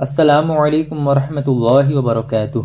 السلام علیکم ورحمۃ اللہ وبرکاتہ۔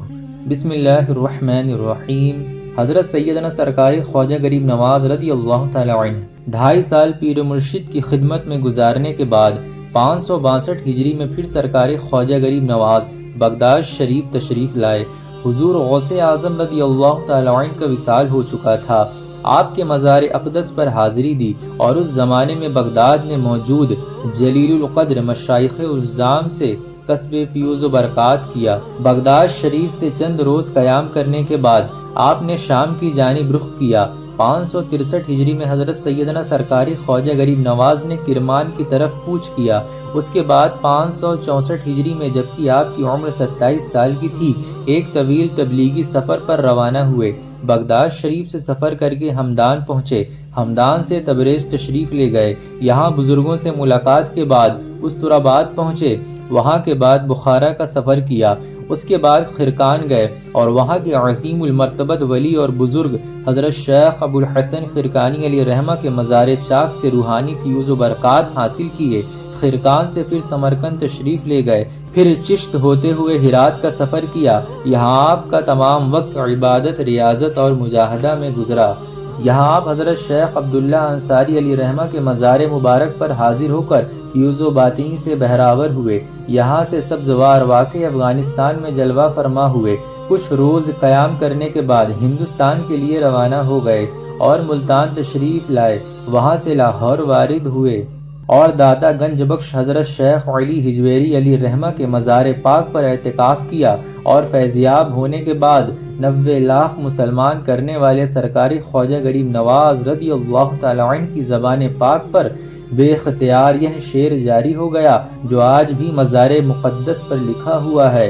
بسم اللہ الرحمن الرحیم۔ حضرت سیدنا سرکار خواجہ غریب نواز رضی اللہ تعالی عنہ 2.5 سال پیر مرشد کی خدمت میں گزارنے کے بعد 562 ہجری میں پھر سرکار خواجہ غریب نواز بغداد شریف تشریف لائے۔ حضور غوث اعظم رضی اللہ تعالی عنہ کا وصال ہو چکا تھا۔ آپ کے مزار اقدس پر حاضری دی اور اس زمانے میں بغداد میں موجود جلیل القدر مشائخ عظام سے کسب فیوز و برکات کیا۔ بغداد شریف سے چند روز قیام کرنے کے بعد آپ نے شام کی جانب رخ کیا۔ 563 ہجری میں حضرت سیدنا سرکار خواجہ غریب نواز نے کرمان کی طرف کوچ کیا۔ اس کے بعد 564 ہجری میں جبکہ آپ کی عمر 27 سال کی تھی، ایک طویل تبلیغی سفر پر روانہ ہوئے۔ بغداد شریف سے سفر کر کے ہمدان پہنچے۔ ہمدان سے تبریز تشریف لے گئے۔ یہاں بزرگوں سے ملاقات کے بعد استراباد پہنچے۔ وہاں کے بعد بخارا کا سفر کیا۔ اس کے بعد خرقان گئے اور وہاں کے عظیم المرتبت ولی اور بزرگ حضرت شیخ ابو الحسن خرقانی علیہ رحمہ کے مزار چاک سے روحانی فیوز و برکات حاصل کیے۔ خرقان سے پھر سمرقند تشریف لے گئے، پھر چشت ہوتے ہوئے ہرات کا سفر کیا۔ یہاں آپ کا تمام وقت عبادت، ریاضت اور مجاہدہ میں گزرا۔ یہاں آپ حضرت شیخ عبداللہ انصاری علیہ رحمہ کے مزار مبارک پر حاضر ہو کر فیوز و باطنی سے بہراور ہوئے۔ یہاں سے سبزوار واقع افغانستان میں جلوہ فرما ہوئے۔ کچھ روز قیام کرنے کے بعد ہندوستان کے لیے روانہ ہو گئے اور ملتان تشریف لائے۔ وہاں سے لاہور وارد ہوئے اور داتا گنج بخش حضرت شیخ علی ہجویری علیہ رحمہ کے مزار پاک پر اعتکاف کیا اور فیضیاب ہونے کے بعد 90 لاکھ مسلمان کرنے والے سرکار خواجہ غریب نواز رضی اللہ تعالی عنہ کی زبان پاک پر بے اختیار یہ شعر جاری ہو گیا جو آج بھی مزار مقدس پر لکھا ہوا ہے: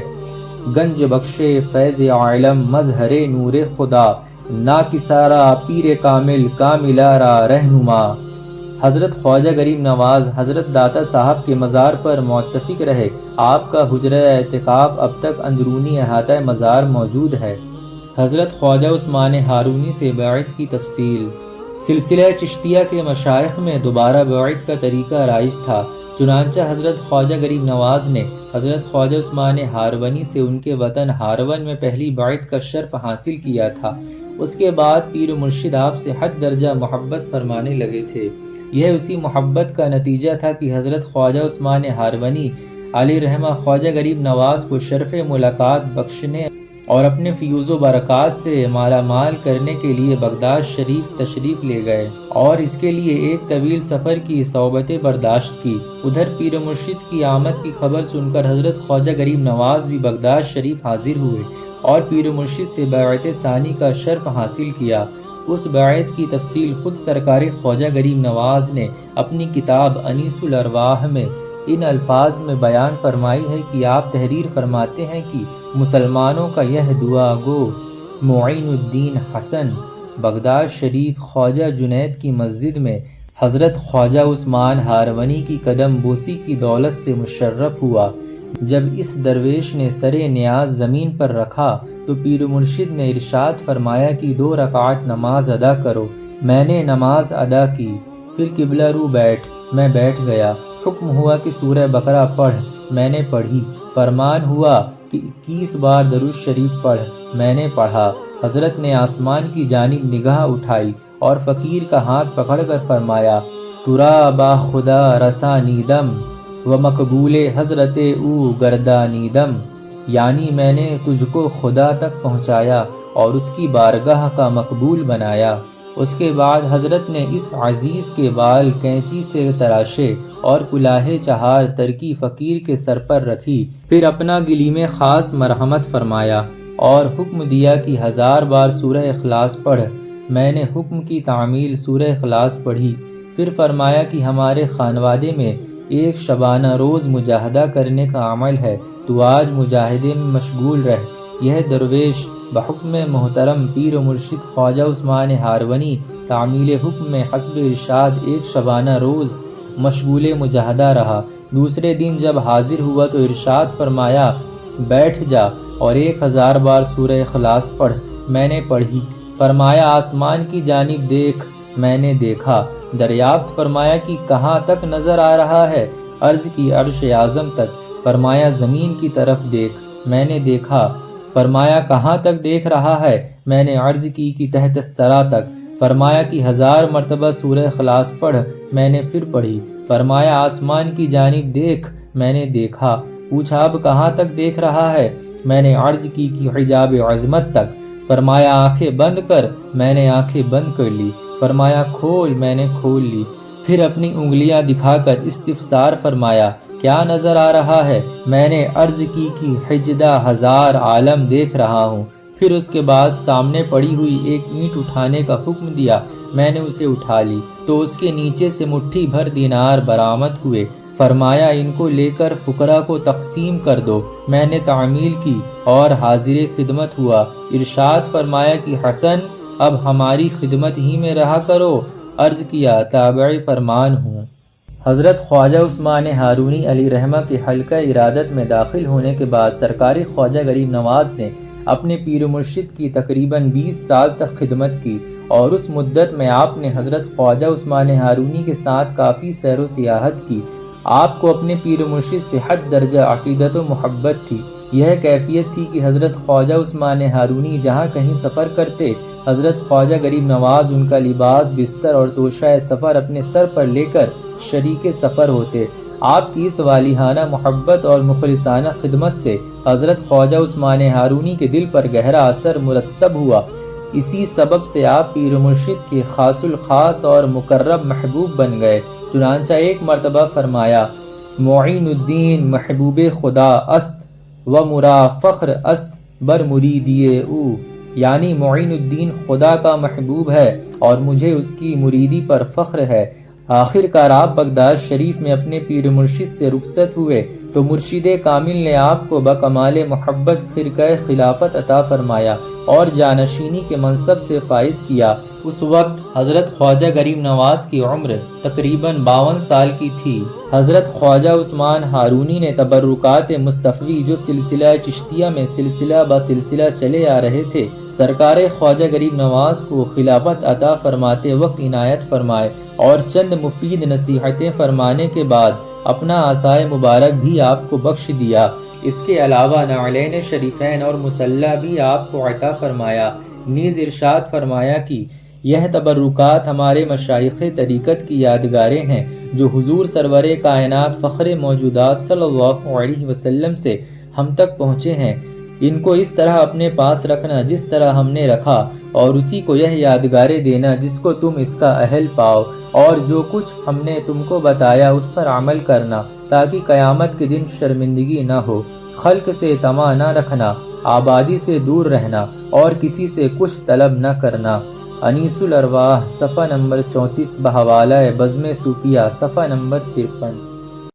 گنج بخشے فیض عالم مظہر نور خدا، نا کسارا پیر کامل کاملارا رہنما۔ حضرت خواجہ غریب نواز حضرت داتا صاحب کے مزار پر معتکف رہے۔ آپ کا حجرہ اعتکاف اب تک اندرونی احاطہ مزار موجود ہے۔ حضرت خواجہ عثمان ہارونی سے بیعت کی تفصیل۔ سلسلہ چشتیہ کے مشائخ میں دوبارہ بیعت کا طریقہ رائج تھا، چنانچہ حضرت خواجہ غریب نواز نے حضرت خواجہ عثمان ہارونی سے ان کے وطن ہارون میں پہلی بیعت کا شرف حاصل کیا تھا۔ اس کے بعد پیر مرشد آپ سے حد درجہ محبت فرمانے لگے تھے۔ یہ اسی محبت کا نتیجہ تھا کہ حضرت خواجہ عثمان ہارونی علیہ رحمہ خواجہ غریب نواز کو شرف ملاقات بخشنے اور اپنے فیوز و برکات سے مالا مال کرنے کے لیے بغداد شریف تشریف لے گئے اور اس کے لیے ایک طویل سفر کی صحبتیں برداشت کی۔ ادھر پیر مرشد کی آمد کی خبر سن کر حضرت خواجہ غریب نواز بھی بغداد شریف حاضر ہوئے اور پیر مرشد سے بیعت ثانی کا شرف حاصل کیا۔ اس بیعت کی تفصیل خود سرکار خواجہ غریب نواز نے اپنی کتاب انیس الارواح میں ان الفاظ میں بیان فرمائی ہے کہ آپ تحریر فرماتے ہیں کہ مسلمانوں کا یہ دعا گو معین الدین حسن بغداد شریف خواجہ جنید کی مسجد میں حضرت خواجہ عثمان ہارونی کی قدم بوسی کی دولت سے مشرف ہوا۔ جب اس درویش نے سر نیاز زمین پر رکھا تو پیر مرشد نے ارشاد فرمایا کہ 2 رکعت نماز ادا کرو۔ میں نے نماز ادا کی، پھر قبلہ رو بیٹھ، میں بیٹھ گیا۔ حکم ہوا کہ سورہ بقرہ پڑھ، میں نے پڑھی۔ فرمان ہوا کہ 21 بار درود شریف پڑھ، میں نے پڑھا۔ حضرت نے آسمان کی جانب نگاہ اٹھائی اور فقیر کا ہاتھ پکڑ کر فرمایا: ترا با خدا رسانیدم و مقبول حضرت او گردانیدم، یعنی میں نے تجھ کو خدا تک پہنچایا اور اس کی بارگاہ کا مقبول بنایا۔ اس کے بعد حضرت نے اس عزیز کے بال کینچی سے تراشے اور کلاه چہار ترکی فقیر کے سر پر رکھی، پھر اپنا گلیم خاص مرحمت فرمایا اور حکم دیا کہ 1000 بار سورہ اخلاص پڑھ۔ میں نے حکم کی تعمیل سورہ اخلاص پڑھی۔ پھر فرمایا کہ ہمارے خانوادے میں ایک شبانہ روز مجاہدہ کرنے کا عمل ہے، تو آج مجاہدے میں مشغول رہ۔ یہ درویش بحکم محترم پیر و مرشد خواجہ عثمان ہارونی تعمیل حکم میں حسب ارشاد ایک شبانہ روز مشغول مجاہدہ رہا۔ دوسرے دن جب حاضر ہوا تو ارشاد فرمایا: بیٹھ جا اور 1000 بار سورہ اخلاص پڑھ۔ میں نے پڑھی۔ فرمایا: آسمان کی جانب دیکھ، میں نے دیکھا۔ دریافت فرمایا کہ کہاں تک نظر آ رہا ہے؟ عرض کی عرش اعظم تک۔ فرمایا زمین کی طرف دیکھ، میں نے دیکھا۔ فرمایا کہاں تک دیکھ رہا ہے؟ میں نے عرض کی تحت الثری تک۔ فرمایا کہ 1000 مرتبہ سورہ اخلاص پڑھ۔ میں نے پھر پڑھی۔ فرمایا آسمان کی جانب دیکھ، میں نے دیکھا۔ پوچھا اب کہاں تک دیکھ رہا ہے؟ میں نے عرض کی حجاب عظمت تک۔ فرمایا آنکھیں بند کر، میں نے آنکھیں بند کر لی۔ فرمایا کھول، میں نے کھول لی۔ پھر اپنی انگلیاں دکھا کر استفسار فرمایا کیا نظر آ رہا ہے؟ میں نے عرض کی حجدہ 1000 عالم دیکھ رہا ہوں۔ پھر اس کے بعد سامنے پڑی ہوئی ایک اینٹ اٹھانے کا حکم دیا، میں نے اسے اٹھا لی تو اس کے نیچے سے مٹھی بھر دینار برآمد ہوئے۔ فرمایا ان کو لے کر فقراء کو تقسیم کر دو۔ میں نے تعمیل کی اور حاضر خدمت ہوا۔ ارشاد فرمایا کہ حسن اب ہماری خدمت ہی میں رہا کرو۔ عرض کیا تابع فرمان ہوں۔ حضرت خواجہ عثمان ہارونی علیہ رحمہ کے حلقہ ارادت میں داخل ہونے کے بعد سرکار خواجہ غریب نواز نے اپنے پیر و مرشد کی تقریباً 20 سال تک خدمت کی، اور اس مدت میں آپ نے حضرت خواجہ عثمان ہارونی کے ساتھ کافی سیر و سیاحت کی۔ آپ کو اپنے پیر و مرشد سے حد درجہ عقیدت و محبت تھی۔ یہ کیفیت تھی کہ حضرت خواجہ عثمان ہارونی جہاں کہیں سفر کرتے، حضرت خواجہ غریب نواز ان کا لباس، بستر اور توشہ سفر اپنے سر پر لے کر شریک سفر ہوتے۔ آپ کی اس والیحانہ محبت اور مخلصانہ خدمت سے حضرت خواجہ عثمان ہارونی کے دل پر گہرا اثر مرتب ہوا۔ اسی سبب سے آپ پیر و مرشد کے خاص الخاص اور مقرب محبوب بن گئے۔ چنانچہ ایک مرتبہ فرمایا معین الدین محبوب خدا است و مرا فخر است بر مریدی او، یعنی معین الدین خدا کا محبوب ہے اور مجھے اس کی مریدی پر فخر ہے۔ آخر کار آپ بغداد شریف میں اپنے پیر مرشد سے رخصت ہوئے تو مرشد کامل نے آپ کو بکمال محبت خرقہ خلافت عطا فرمایا اور جانشینی کے منصب سے فائز کیا۔ اس وقت حضرت خواجہ غریب نواز کی عمر تقریباً 52 سال کی تھی۔ حضرت خواجہ عثمان ہارونی نے تبرکات مصطفی جو سلسلہ چشتیہ میں سلسلہ بہ سلسلہ چلے آ رہے تھے، سرکار خواجہ غریب نواز کو خلافت عطا فرماتے وقت عنایت فرمائے، اور چند مفید نصیحتیں فرمانے کے بعد اپنا عصائے مبارک بھی آپ کو بخش دیا۔ اس کے علاوہ نعلین شریفین اور مصلی بھی آپ کو عطا فرمایا۔ نیز ارشاد فرمایا کہ یہ تبرکات ہمارے مشائخ طریقت کی یادگاریں ہیں جو حضور سرور کائنات فخر موجودات صلی اللہ علیہ وسلم سے ہم تک پہنچے ہیں۔ ان کو اس طرح اپنے پاس رکھنا جس طرح ہم نے رکھا، اور اسی کو یہ یادگاریں دینا جس کو تم اس کا اہل پاؤ، اور جو کچھ ہم نے تم کو بتایا اس پر عمل کرنا تاکہ قیامت کے دن شرمندگی نہ ہو۔ خلق سے طمع نہ رکھنا، آبادی سے دور رہنا اور کسی سے کچھ طلب نہ کرنا۔ انیس الارواح صفحہ نمبر 34 بحوالہ بزم صوفیہ صفحہ نمبر 53۔